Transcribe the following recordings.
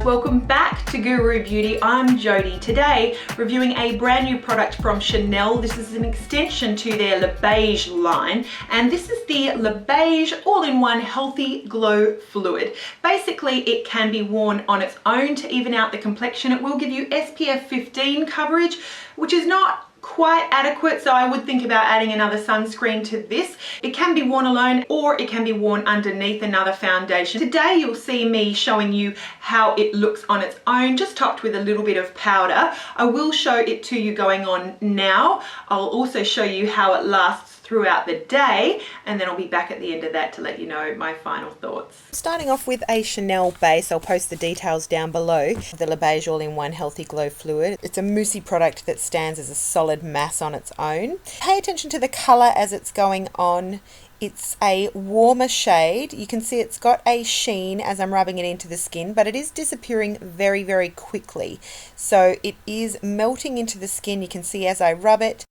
Welcome back to Guru Beauty. I'm Jodie. Today, reviewing a brand new product from Chanel. This is an extension to their Le Beige line, and this is the Le Beige All-in-One Healthy Glow Fluid. Basically, it can be worn on its own to even out the complexion. It will give you SPF 15 coverage, which is not quite adequate, so I would think about adding another sunscreen to this. It can be worn alone or it can be worn underneath another foundation. Today you'll see me showing you how it looks on its own, just topped with a little bit of powder. I will show it to you going on now. I'll also show you how it lasts throughout the day, and then I'll be back at the end of that to let you know my final thoughts. Starting off with a Chanel base, I'll post the details down below. The Le Beige All-in-One Healthy Glow Fluid. It's a moussey product that stands as a solid mass on its own. Pay attention to the colour as it's going on. It's a warmer shade. You can see it's got a sheen as I'm rubbing it into the skin, but it is disappearing very, very quickly. So it is melting into the skin. You can see as I rub it.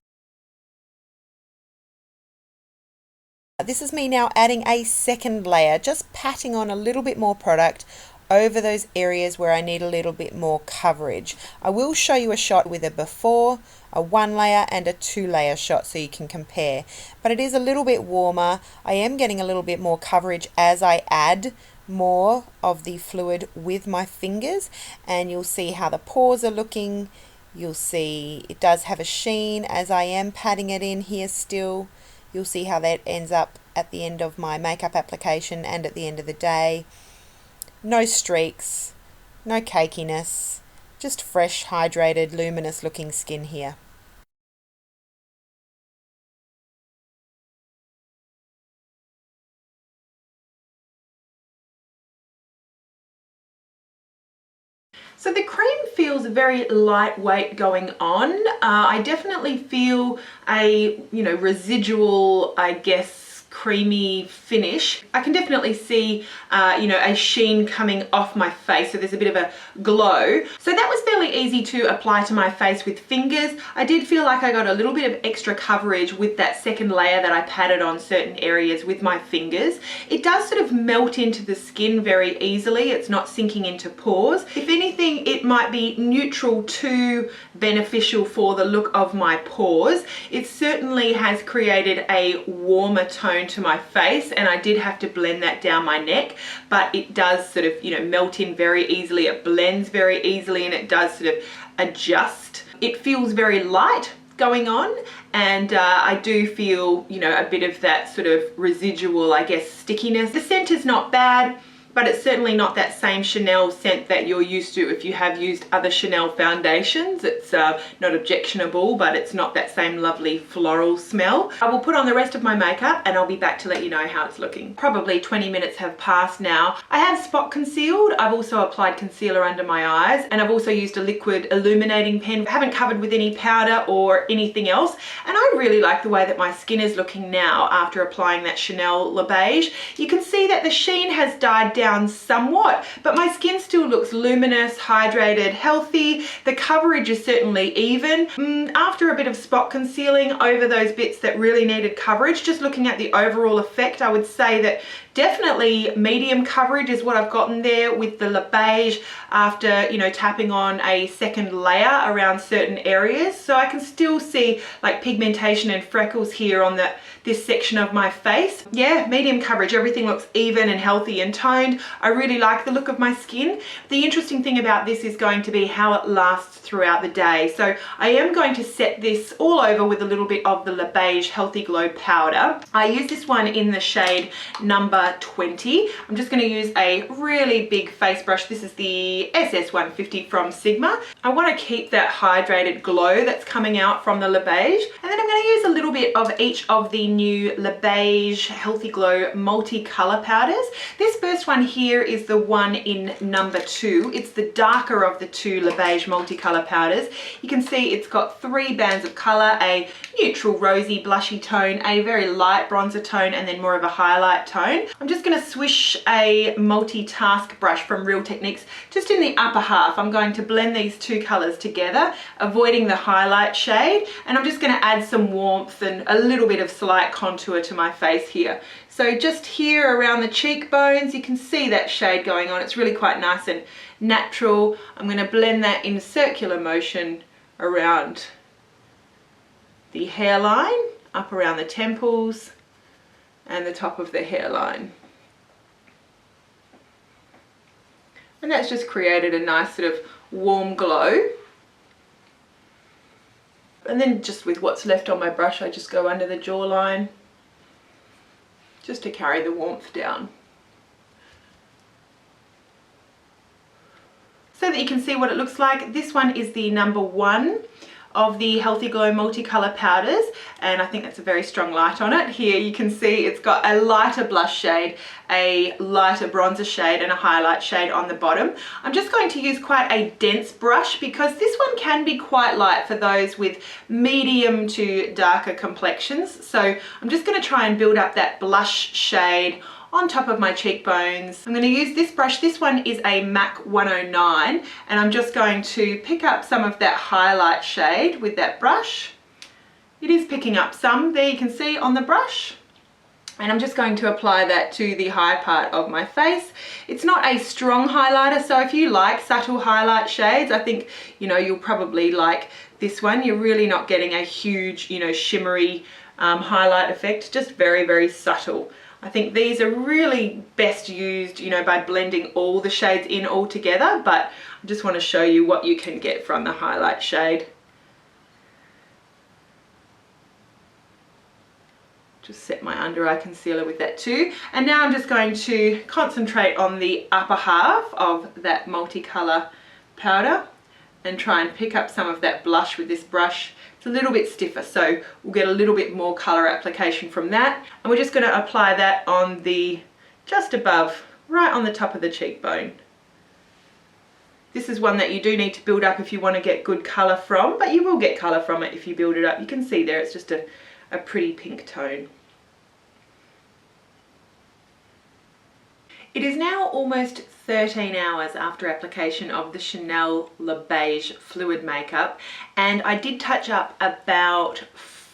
This is me now adding a second layer, just patting on a little bit more product over those areas where I need a little bit more coverage. I will show you a shot with a before, a 1 layer and a 2 layer shot so you can compare. But it is a little bit warmer. I am getting a little bit more coverage as I add more of the fluid with my fingers, and you'll see how the pores are looking. You'll see it does have a sheen as I am patting it in here still. You'll see how that ends up at the end of my makeup application and at the end of the day. No streaks, no cakiness, just fresh, hydrated, luminous looking skin here. So the cream feels very lightweight going on. I definitely feel a, residual, I guess, creamy finish. I can definitely see, a sheen coming off my face, so there's a bit of a glow. So that was fairly easy to apply to my face with fingers. I did feel like I got a little bit of extra coverage with that second layer that I patted on certain areas with my fingers. It does sort of melt into the skin very easily. It's not sinking into pores. If anything, it might be neutral to beneficial for the look of my pores. It certainly has created a warmer tone to my face, and I did have to blend that down my neck, but it does sort of melt in very easily. It blends very easily, and it does sort of adjust. It feels very light going on, and I do feel a bit of that sort of residual, I guess, stickiness. The scent is not bad, but it's certainly not that same Chanel scent that you're used to if you have used other Chanel foundations. It's not objectionable, but it's not that same lovely floral smell. I will put on the rest of my makeup and I'll be back to let you know how it's looking. Probably 20 minutes have passed now. I have spot concealed. I've also applied concealer under my eyes, and I've also used a liquid illuminating pen. I haven't covered with any powder or anything else, and I really like the way that my skin is looking now after applying that Chanel Le Beige. You can see that the sheen has died down somewhat, but my skin still looks luminous, hydrated, healthy. The coverage is certainly even. After a bit of spot concealing over those bits that really needed coverage, just looking at the overall effect, I would say that definitely medium coverage is what I've gotten there with the Le Beige after, tapping on a second layer around certain areas. So I can still see like pigmentation and freckles here on this section of my face. Yeah, medium coverage. Everything looks even and healthy and toned. I really like the look of my skin. The interesting thing about this is going to be how it lasts throughout the day. So I am going to set this all over with a little bit of the Le Beige Healthy Glow powder. I use this one in the shade number 20. I'm just going to use a really big face brush. This is the SS150 from Sigma. I want to keep that hydrated glow that's coming out from the Le Beige. And then I'm going to use a little bit of each of the new Le Beige Healthy Glow multi-color powders. This first one here is the one in number 2. It's the darker of the two Le Beige multi-color powders. You can see it's got 3 bands of color, a neutral rosy blushy tone, a very light bronzer tone, and then more of a highlight tone. I'm just going to swish a multitask brush from Real Techniques just in the upper half. I'm going to blend these two colours together, avoiding the highlight shade, and I'm just going to add some warmth and a little bit of slight contour to my face here. So just here around the cheekbones, you can see that shade going on. It's really quite nice and natural. I'm going to blend that in circular motion around the hairline, up around the temples and the top of the hairline. And that's just created a nice sort of warm glow. And then just with what's left on my brush, I just go under the jawline just to carry the warmth down. So that you can see what it looks like. This one is the number 1 of the Healthy Glow multicolour powders, and I think that's a very strong light on it. Here you can see it's got a lighter blush shade, a lighter bronzer shade and a highlight shade on the bottom. I'm just going to use quite a dense brush because this one can be quite light for those with medium to darker complexions. So I'm just going to try and build up that blush shade on top of my cheekbones. I'm going to use this brush. This one is a MAC 109, and I'm just going to pick up some of that highlight shade with that brush. It is picking up some, there you can see on the brush. And I'm just going to apply that to the high part of my face. It's not a strong highlighter, so if you like subtle highlight shades, I think, you know, you'll probably like this one. You're really not getting a huge, you know, shimmery highlight effect, just very, very subtle. I think these are really best used, you know, by blending all the shades in all together, but I just want to show you what you can get from the highlight shade. Just set my under eye concealer with that too. And now I'm just going to concentrate on the upper half of that multicolour powder and try and pick up some of that blush with this brush. It's a little bit stiffer, so we'll get a little bit more colour application from that. And we're just going to apply that on the, just above, right on the top of the cheekbone. This is one that you do need to build up if you want to get good colour from, but you will get colour from it if you build it up. You can see there it's just a pretty pink tone. It is now almost 13 hours after application of the Chanel Le Beige fluid makeup, and I did touch up about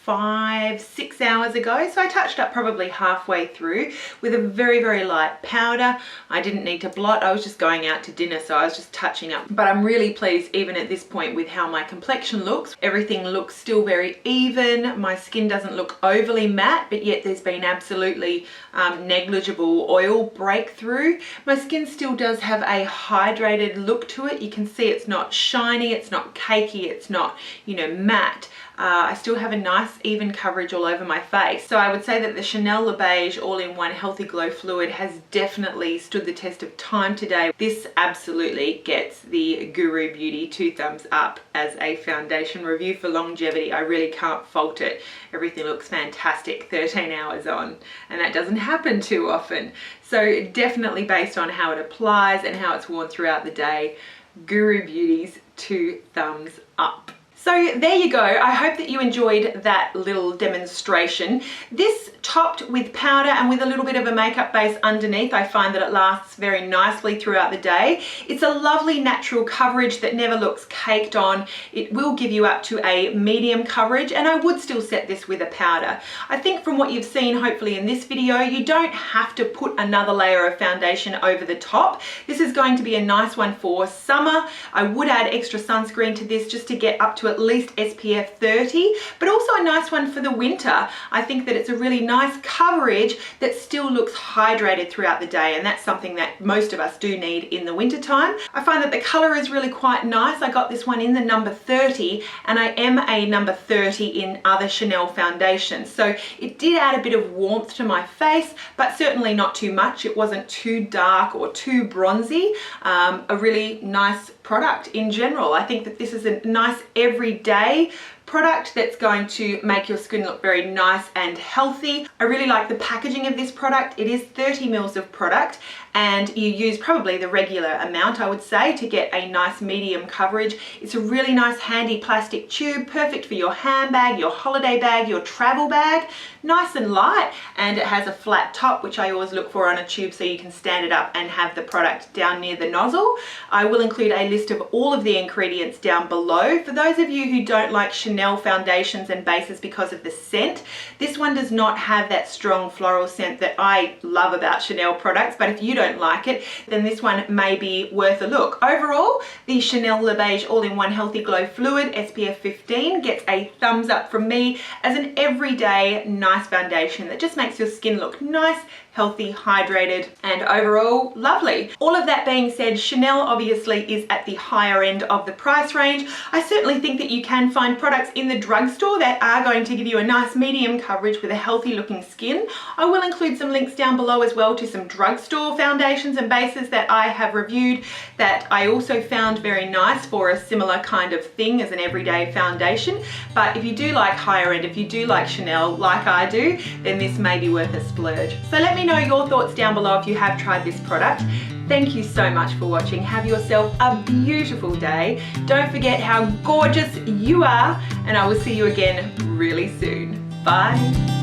5-6 hours ago, so I touched up probably halfway through with a very, very light powder. I didn't need to blot, I was just going out to dinner, so I was just touching up. But I'm really pleased even at this point with how my complexion looks. Everything looks still very even, my skin doesn't look overly matte, but yet there's been absolutely negligible oil breakthrough. My skin still does have a hydrated look to it. You can see it's not shiny, it's not cakey, it's not, you know, matte. I still have a nice even coverage all over my face. So I would say that the Chanel Le Beige All-in-One Healthy Glow Fluid has definitely stood the test of time today. This absolutely gets the Guru Beauty 2 thumbs up as a foundation review for longevity. I really can't fault it. Everything looks fantastic 13 hours on, and that doesn't happen too often. So definitely based on how it applies and how it's worn throughout the day, Guru Beauty's 2 thumbs up. So there you go. I hope that you enjoyed that little demonstration. This topped with powder and with a little bit of a makeup base underneath, I find that it lasts very nicely throughout the day. It's a lovely natural coverage that never looks caked on. It will give you up to a medium coverage, and I would still set this with a powder. I think from what you've seen hopefully in this video, you don't have to put another layer of foundation over the top. This is going to be a nice one for summer. I would add extra sunscreen to this just to get up to at least SPF 30, but also a nice one for the winter. I think that it's a really nice coverage that still looks hydrated throughout the day, and that's something that most of us do need in the winter time. I find that the color is really quite nice. I got this one in the number 30, and I am a number 30 in other Chanel foundations, so it did add a bit of warmth to my face, but certainly not too much. It wasn't too dark or too bronzy. A really nice product in general. I think that this is a nice everyday product that's going to make your skin look very nice and healthy. I really like the packaging of this product. It is 30 mils of product, and you use probably the regular amount, I would say, to get a nice medium coverage. It's a really nice handy plastic tube, perfect for your handbag, your holiday bag, your travel bag. Nice and light, and it has a flat top, which I always look for on a tube so you can stand it up and have the product down near the nozzle. I will include a list of all of the ingredients down below. For those of you who don't like Chanel foundations and bases because of the scent, this one does not have that strong floral scent that I love about Chanel products, but if you don't like it, then this one may be worth a look. Overall, the Chanel Le Beige All-in-One Healthy Glow Fluid SPF 15 gets a thumbs up from me as an everyday nice foundation that just makes your skin look nice, healthy, hydrated, and overall lovely. All of that being said, Chanel obviously is at the higher end of the price range. I certainly think that you can find products in the drugstore that are going to give you a nice medium coverage with a healthy looking skin. I will include some links down below as well to some drugstore foundations and bases that I have reviewed that I also found very nice for a similar kind of thing as an everyday foundation. But if you do like higher end, if you do like Chanel like I do, then this may be worth a splurge. So let me know your thoughts down below if you have tried this product. Thank you so much for watching. Have yourself a beautiful day. Don't forget how gorgeous you are, and I will see you again really soon. Bye.